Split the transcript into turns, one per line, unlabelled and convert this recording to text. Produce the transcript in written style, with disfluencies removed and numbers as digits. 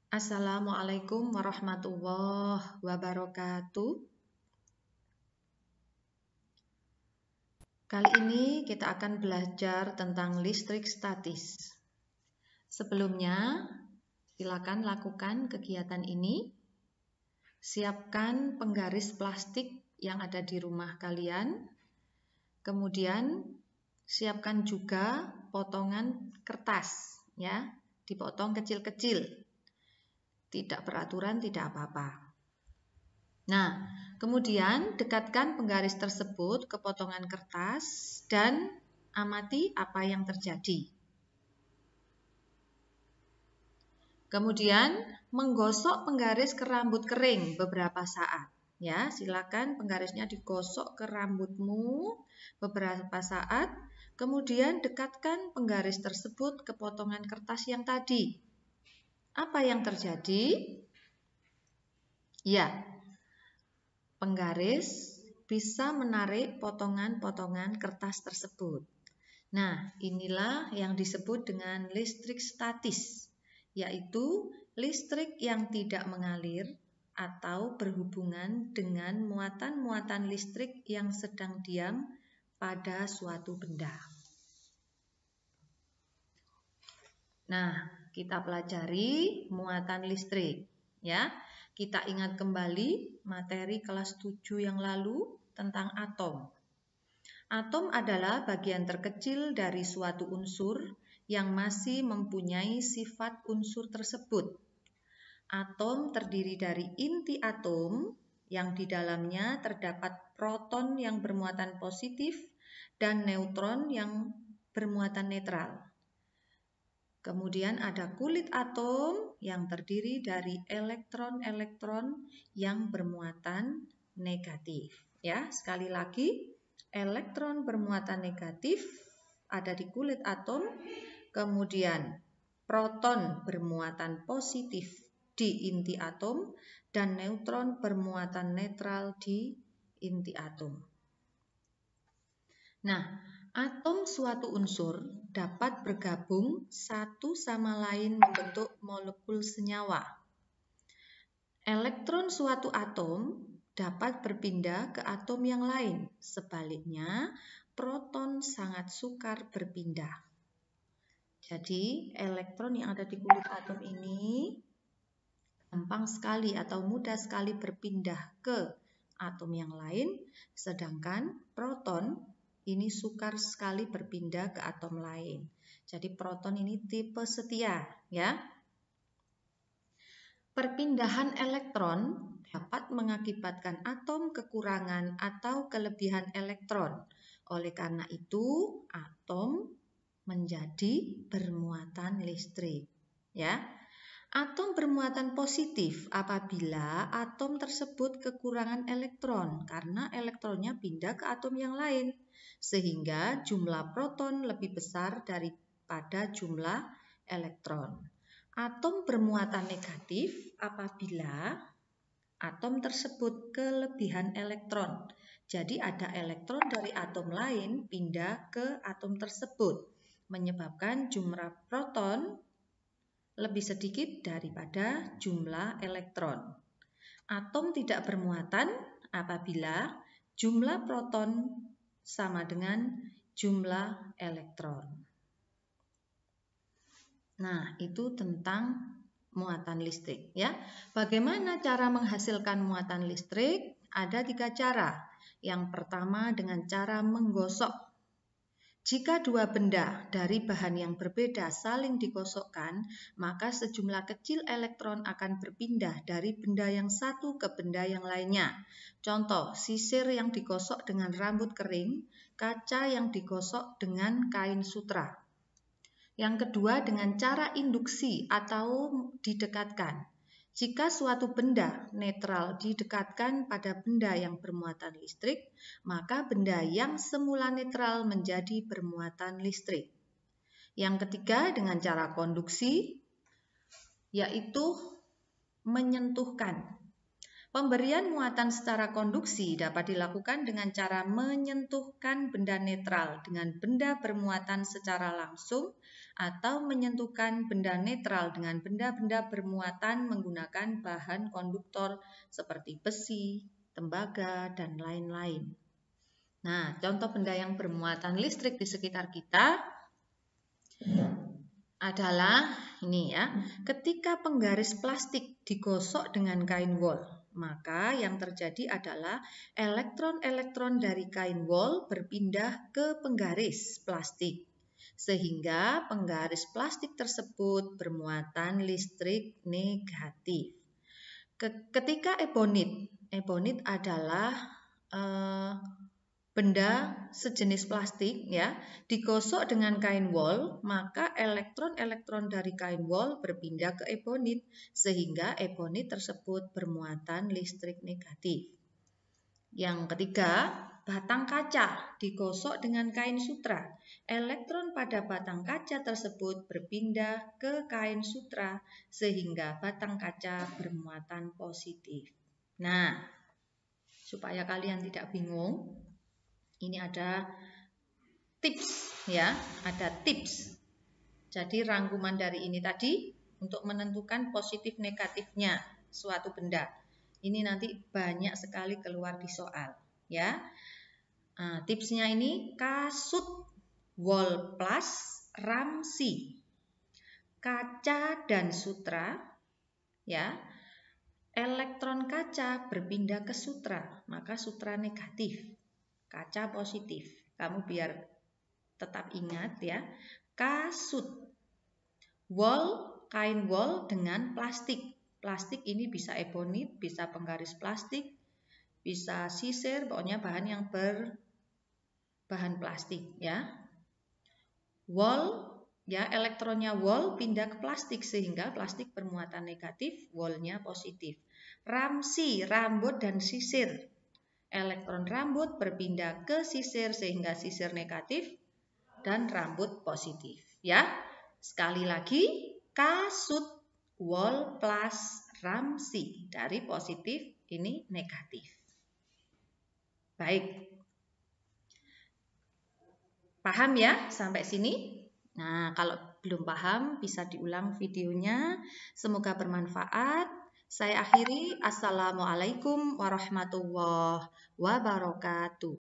Assalamualaikum warahmatullahi wabarakatuh. Kali ini kita akan belajar tentang listrik statis. Sebelumnya, silakan lakukan kegiatan ini. Siapkan penggaris plastik yang ada di rumah kalian. Kemudian, siapkan juga potongan kertas, ya, dipotong kecil-kecil. Tidak beraturan, tidak apa-apa. Nah, kemudian dekatkan penggaris tersebut ke potongan kertas dan amati apa yang terjadi. Kemudian menggosok penggaris ke rambut kering beberapa saat. Ya, silakan penggarisnya digosok ke rambutmu beberapa saat. Kemudian dekatkan penggaris tersebut ke potongan kertas yang tadi. Apa yang terjadi? Ya, penggaris bisa menarik potongan-potongan kertas tersebut. Nah, inilah yang disebut dengan listrik statis, yaitu listrik yang tidak mengalir atau berhubungan dengan muatan-muatan listrik yang sedang diam pada suatu benda. Nah, kita pelajari muatan listrik, ya. Kita ingat kembali materi kelas 7 yang lalu tentang atom. Atom adalah bagian terkecil dari suatu unsur yang masih mempunyai sifat unsur tersebut. Atom terdiri dari inti atom yang di dalamnya terdapat proton yang bermuatan positif dan neutron yang bermuatan netral. Kemudian ada kulit atom yang terdiri dari elektron-elektron yang bermuatan negatif. Ya, sekali lagi, elektron bermuatan negatif ada di kulit atom, kemudian proton bermuatan positif di inti atom, dan neutron bermuatan netral di inti atom. Nah, atom suatu unsur dapat bergabung satu sama lain membentuk molekul senyawa. Elektron suatu atom dapat berpindah ke atom yang lain. Sebaliknya, proton sangat sukar berpindah. Jadi, elektron yang ada di kulit atom ini gampang sekali atau mudah sekali berpindah ke atom yang lain, sedangkan proton ini sukar sekali berpindah ke atom lain. Jadi proton ini tipe setia, ya. Perpindahan elektron dapat mengakibatkan atom kekurangan atau kelebihan elektron. Oleh karena itu, atom menjadi bermuatan listrik, ya. Atom bermuatan positif apabila atom tersebut kekurangan elektron karena elektronnya pindah ke atom yang lain, sehingga jumlah proton lebih besar daripada jumlah elektron. Atom bermuatan negatif apabila atom tersebut kelebihan elektron. Jadi ada elektron dari atom lain pindah ke atom tersebut, menyebabkan jumlah proton lebih sedikit daripada jumlah elektron. Atom tidak bermuatan apabila jumlah proton sama dengan jumlah elektron. Nah, itu tentang muatan listrik, ya. Bagaimana cara menghasilkan muatan listrik? Ada 3 cara. Yang pertama dengan cara menggosok. Jika dua benda dari bahan yang berbeda saling digosokkan, maka sejumlah kecil elektron akan berpindah dari benda yang satu ke benda yang lainnya. Contoh, sisir yang digosok dengan rambut kering, kaca yang digosok dengan kain sutra. Yang kedua dengan cara induksi atau didekatkan. Jika suatu benda netral didekatkan pada benda yang bermuatan listrik, maka benda yang semula netral menjadi bermuatan listrik. Yang ketiga dengan cara konduksi, yaitu menyentuhkan. Pemberian muatan secara konduksi dapat dilakukan dengan cara menyentuhkan benda netral dengan benda bermuatan secara langsung atau menyentuhkan benda netral dengan benda-benda bermuatan menggunakan bahan konduktor seperti besi, tembaga, dan lain-lain. Nah, contoh benda yang bermuatan listrik di sekitar kita adalah ini ya, ketika penggaris plastik digosok dengan kain wol, maka yang terjadi adalah elektron-elektron dari kain wol berpindah ke penggaris plastik, sehingga penggaris plastik tersebut bermuatan listrik negatif. Ketika ebonit adalah benda sejenis plastik ya, digosok dengan kain wol, maka elektron-elektron dari kain wol berpindah ke ebonit sehingga ebonit tersebut bermuatan listrik negatif. Yang ketiga, batang kaca digosok dengan kain sutra. Elektron pada batang kaca tersebut berpindah ke kain sutra sehingga batang kaca bermuatan positif. Nah, supaya kalian tidak bingung, ini ada tips ya, ada tips. Jadi rangkuman dari ini tadi untuk menentukan positif negatifnya suatu benda. Ini nanti banyak sekali keluar di soal ya. Nah, tipsnya ini kasut, wol plus, ramsi, kaca dan sutra ya. Elektron kaca berpindah ke sutra, maka sutra negatif, kaca positif. Kamu biar tetap ingat ya, kasut, wol, kain wol dengan plastik. Plastik ini bisa ebonit, bisa penggaris plastik, bisa sisir, pokoknya bahan yang berbahan plastik ya. Wol ya, elektronnya wol pindah ke plastik sehingga plastik bermuatan negatif, wolnya positif. Ramsi, rambut dan sisir. Elektron rambut berpindah ke sisir sehingga sisir negatif dan rambut positif ya. Sekali lagi, kasut, wol plus ramsi, dari positif ini negatif. Baik. Paham ya sampai sini? Nah, kalau belum paham bisa diulang videonya. Semoga bermanfaat. Saya akhiri. Assalamualaikum warahmatullahi wabarakatuh.